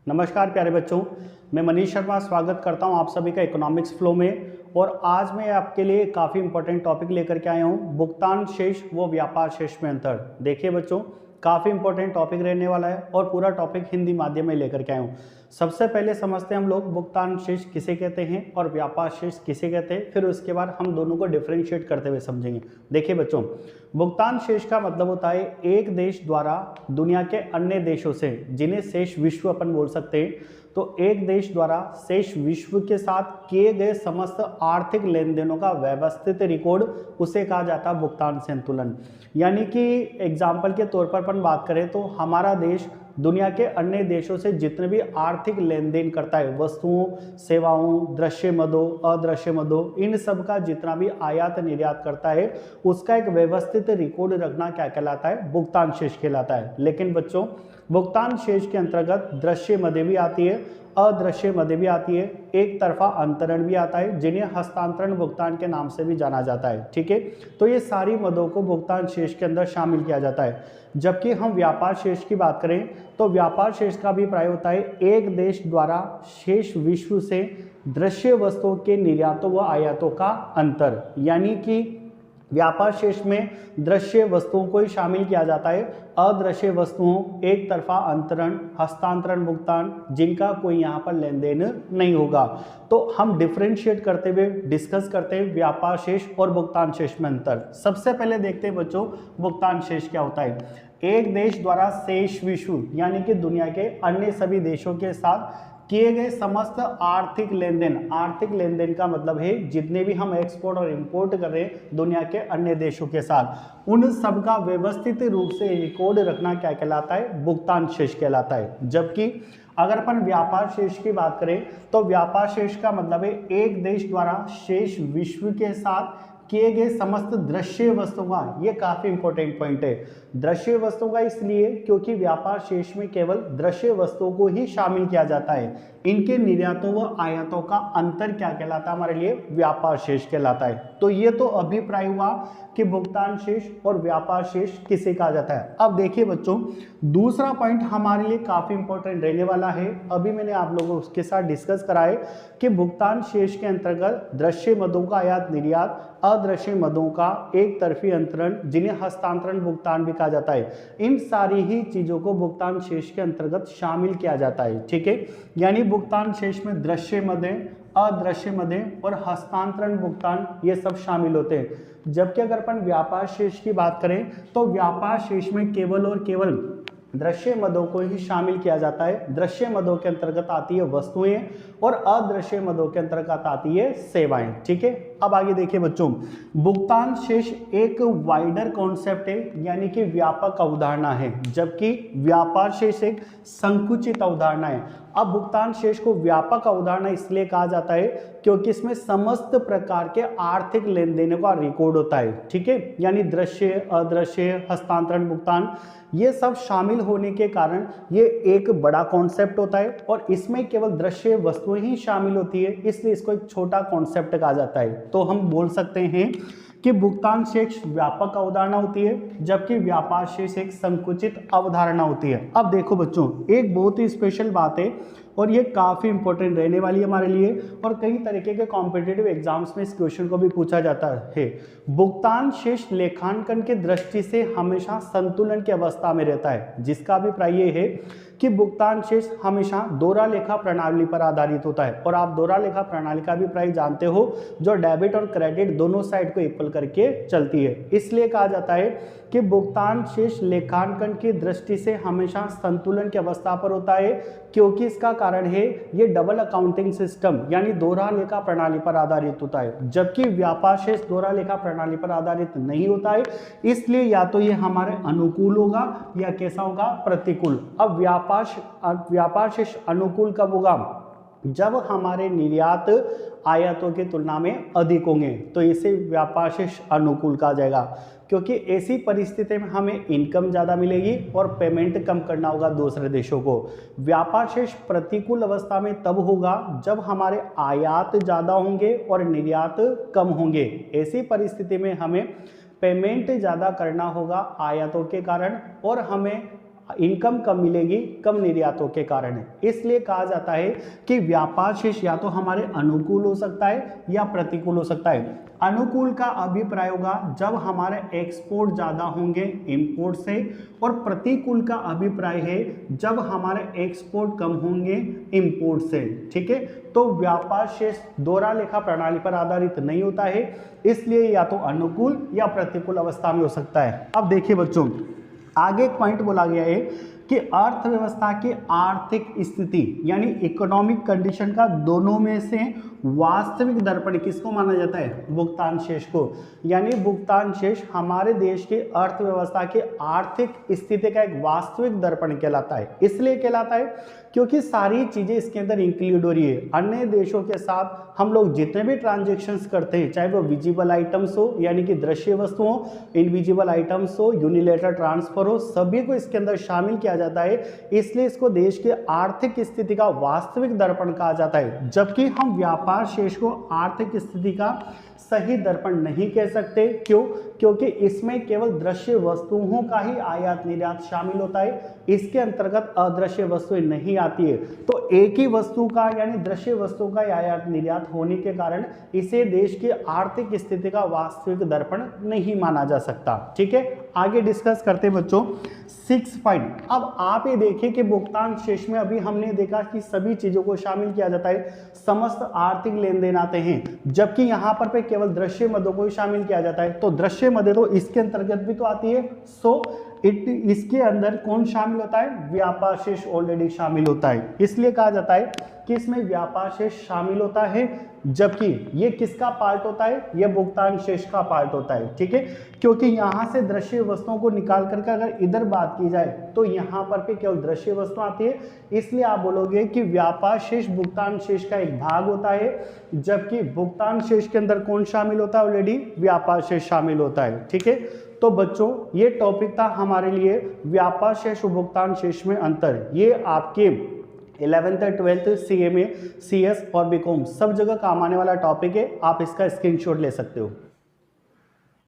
नमस्कार प्यारे बच्चों, मैं मनीष शर्मा स्वागत करता हूं आप सभी का इकोनॉमिक्स फ्लो में। और आज मैं आपके लिए काफ़ी इंपॉर्टेंट टॉपिक लेकर के आया हूं, भुगतान शेष व व्यापार शेष में अंतर। देखिए बच्चों, काफ़ी इंपॉर्टेंट टॉपिक रहने वाला है और पूरा टॉपिक हिंदी माध्यम में लेकर के आया हूँ। सबसे पहले समझते हैं हम लोग भुगतान शेष किसे कहते हैं और व्यापार शेष किसे कहते हैं, फिर उसके बाद हम दोनों को डिफरेंशिएट करते हुए समझेंगे। देखिए बच्चों, भुगतान शेष का मतलब होता है एक देश द्वारा दुनिया के अन्य देशों से, जिन्हें शेष विश्व अपन बोल सकते हैं, तो एक देश द्वारा शेष विश्व के साथ किए गए समस्त आर्थिक लेन देनों का व्यवस्थित रिकॉर्ड, उसे कहा जाता है भुगतान संतुलन। यानी कि एग्जाम्पल के तौर पर अपन बात करें तो हमारा देश दुनिया के अन्य देशों से जितने भी आर्थिक लेन देन करता है, वस्तुओं, सेवाओं, दृश्य मदों, अदृश्य मदों, इन सब का जितना भी आयात निर्यात करता है, उसका एक व्यवस्थित रिकॉर्ड रखना क्या कहलाता है? भुगतान शेष कहलाता है। लेकिन बच्चों, भुगतान शेष के अंतर्गत दृश्य मदें भी आती है, अदृश्य मदें भी आती है, एक तरफा अंतरण भी आता है, जिन्हें हस्तांतरण भुगतान के नाम से भी जाना जाता है। ठीक है, तो ये सारी मदों को भुगतान शेष के अंदर शामिल किया जाता है। जबकि हम व्यापार शेष की बात करें तो व्यापार शेष का अभिप्राय होता है एक देश द्वारा शेष विश्व से दृश्य वस्तुओं के निर्यातों व आयातों का अंतर। यानी कि व्यापार शेष में दृश्य वस्तुओं को ही शामिल किया जाता है, अदृश्य वस्तुओं, एक तरफा अंतरण, हस्तांतरण भुगतान, जिनका कोई यहाँ पर लेन देन नहीं होगा। तो हम डिफरेंशिएट करते हुए डिस्कस करते हैं व्यापार शेष और भुगतान शेष में अंतर। सबसे पहले देखते हैं बच्चों, भुगतान शेष क्या होता है। एक देश द्वारा शेष विश्व यानी कि दुनिया के अन्य सभी देशों के साथ किए गए समस्त आर्थिक लेन देन, आर्थिक लेन देन का मतलब है जितने भी हम एक्सपोर्ट और इंपोर्ट कर रहे हैं दुनिया के अन्य देशों के साथ, उन सब का व्यवस्थित रूप से रिकॉर्ड रखना क्या कहलाता है? भुगतान शेष कहलाता है। जबकि अगर अपन व्यापार शेष की बात करें तो व्यापार शेष का मतलब है एक देश द्वारा शेष विश्व के साथ किए गए समस्त दृश्य वस्तुओं का, ये काफी इंपॉर्टेंट पॉइंट है, दृश्य वस्तुओं का इसलिए क्योंकि व्यापार शेष में केवल दृश्य वस्तुओं को ही शामिल किया जाता है। इनके निर्यातों व आयातों का अंतर क्या कहलाता है? हमारे लिए व्यापार शेष कहलाता है। तो ये तो अभिप्राय हुआ कि भुगतान शेष और व्यापार शेष किसे कहा जाता है। अब देखिए बच्चों, दूसरा पॉइंट हमारे लिए काफी इंपॉर्टेंट रहने वाला है। अभी मैंने आप लोगों उसके साथ डिस्कस करा है कि भुगतान शेष के अंतर्गत दृश्य मदों का आयात निर्यात, अदृश्य मदों का एक तरफी अंतरण, जिन्हें हस्तांतरण भुगतान भी कहा जाता है, इन सारी ही चीजों को भुगतान शेष के अंतर्गत शामिल किया जाता है। ठीक है, यानी भुगतान शेष में दृश्य मदें, अदृश्य मदें और हस्तांतरण भुगतान ये सब शामिल होते हैं। जबकि अगर अपन व्यापार शेष की बात करें तो व्यापार शेष में केवल और केवल दृश्य मदों को ही शामिल किया जाता है। दृश्य मदों के अंतर्गत आती है वस्तुएं और अदृश्य मदों के अंतर्गत आती है सेवाएं। ठीक है, अब आगे देखिए बच्चों, भुगतान शेष एक वाइडर कॉन्सेप्ट है, यानी कि व्यापक अवधारणा है, जबकि व्यापार शेष एक संकुचित अवधारणा है। अब भुगतान शेष को व्यापक अवधारणा इसलिए कहा जाता है क्योंकि इसमें समस्त प्रकार के आर्थिक लेन देनों का रिकॉर्ड होता है। ठीक है, यानी दृश्य, अदृश्य, हस्तांतरण भुगतान, ये सब शामिल होने के कारण ये एक बड़ा कॉन्सेप्ट होता है और इसमें केवल दृश्य वस्तुएं ही शामिल होती है, इसलिए इसको एक छोटा कॉन्सेप्ट कहा जाता है। तो हम बोल सकते हैं कि भुगतान शेष व्यापक अवधारणा होती है, जबकि व्यापार शेष एक संकुचित अवधारणा होती है। अब देखो बच्चों, एक बहुत ही स्पेशल बात है और ये काफी इंपॉर्टेंट रहने वाली है हमारे लिए, और कई तरीके के कॉम्पिटिटिव एग्जाम्स में इस क्वेश्चन को भी पूछा जाता है। भुगतान शेष लेखांकन की दृष्टि से हमेशा संतुलन की अवस्था में रहता है, जिसका अभिप्राय ये है कि भुगतान शेष हमेशा दोहरा लेखा प्रणाली पर आधारित होता है। और आप दोहरा लेखा प्रणाली का अभिप्राय जानते हो, जो डेबिट और क्रेडिट दोनों साइड को इक्वल करके चलती है। इसलिए कहा जाता है कि भुगतान शेष लेखांकन की दृष्टि से हमेशा संतुलन की अवस्था पर होता है, क्योंकि इसका कारण है ये डबल अकाउंटिंग सिस्टम यानी दोहरा लेखा प्रणाली पर आधारित होता है। जबकि व्यापार शेष दोहरा लेखा प्रणाली पर आधारित नहीं होता है, इसलिए या तो ये हमारे अनुकूल होगा या कैसा होगा? प्रतिकूल। अब व्यापार शेष अनुकूल कब होगा? जब हमारे निर्यात आयातों की तुलना में अधिक होंगे, तो इसे व्यापार शेष अनुकूल कहा जाएगा, क्योंकि ऐसी परिस्थिति में हमें इनकम ज़्यादा मिलेगी और पेमेंट कम करना होगा दूसरे देशों को। व्यापार शेष प्रतिकूल अवस्था में तब होगा जब हमारे आयात ज़्यादा होंगे और निर्यात कम होंगे। ऐसी परिस्थिति में हमें पेमेंट ज़्यादा करना होगा आयातों के कारण, और हमें इनकम कम मिलेगी कम निर्यातों के कारण। इसलिए कहा जाता है कि व्यापार शेष या तो हमारे अनुकूल हो सकता है या प्रतिकूल हो सकता है। अनुकूल का अभिप्राय होगा जब हमारे एक्सपोर्ट ज्यादा होंगे इंपोर्ट से, और प्रतिकूल का अभिप्राय है जब हमारे एक्सपोर्ट कम होंगे इंपोर्ट से। ठीक है, तो व्यापार शेष दोहरा लेखा प्रणाली पर आधारित नहीं होता है, इसलिए या तो अनुकूल या प्रतिकूल अवस्था में हो सकता है। अब देखिए बच्चों, आगे एक पॉइंट बोला गया है कि अर्थव्यवस्था की आर्थिक स्थिति यानी इकोनॉमिक कंडीशन का दोनों में से वास्तविक दर्पण किसको माना जाता है? भुगतान शेष को। यानी भुगतान शेष हमारे देश की अर्थव्यवस्था की आर्थिक स्थिति का एक वास्तविक दर्पण कहलाता है। इसलिए कहलाता है क्योंकि सारी चीजें इसके अंदर इंक्लूड हो रही है। अन्य देशों के साथ हम लोग जितने भी ट्रांजेक्शन्स करते हैं, चाहे वो विजिबल आइटम्स हो यानी कि दृश्य वस्तु हो, इनविजिबल आइटम्स हो, यूनिलेटरल ट्रांसफर हो, सभी को इसके अंदर शामिल किया जाता है। इसलिए इसको देश की आर्थिक स्थिति का वास्तविक दर्पण कहा जाता है। जबकि हम व्यापार शेष को आर्थिक स्थिति का सही दर्पण नहीं कह सकते। क्यों? क्योंकि इसमें केवल दृश्य वस्तुओं का ही आयात निर्यात शामिल होता है, इसके अंतर्गत अदृश्य वस्तुएं नहीं आती है। तो एक ही वस्तु का यानी दृश्य वस्तु का आयात निर्यात होने के कारण इसे देश की आर्थिक स्थिति का वास्तविक दर्पण नहीं माना जा सकता। ठीक है, आगे डिस्कस करते हैं बच्चों 6 पॉइंट। अब आप ये देखिए कि भुगतान शेष में अभी हमने देखा कि सभी चीजों को शामिल किया जाता है, समस्त आर्थिक लेन देन आते हैं, जबकि यहाँ पर केवल दृश्य मदों को ही शामिल किया जाता है। तो दृश्य मदें तो इसके अंतर्गत भी तो आती है। सो इसके अंदर कौन शामिल होता है? व्यापार शेष ऑलरेडी शामिल होता है। इसलिए कहा जाता है कि इसमें व्यापार शेष शामिल होता है, जबकि ये किसका पार्ट होता है? ये भुगतान शेष का पार्ट होता है। ठीक है, क्योंकि यहाँ से दृश्य वस्तुओं को निकाल करके अगर इधर बात की जाए तो यहाँ पर भी केवल दृश्य वस्तु आती है। इसलिए आप बोलोगे कि व्यापार शेष भुगतान शेष का एक भाग होता है, जबकि भुगतान शेष के अंदर कौन शामिल होता है? ऑलरेडी व्यापार शेष शामिल होता है। ठीक है, तो बच्चों ये टॉपिक था हमारे लिए व्यापार शेष और भुगतान शेष में अंतर। ये आपके 11th 12th CMA CS और BCom सब जगह काम आने वाला टॉपिक है, आप इसका स्क्रीनशॉट ले सकते हो।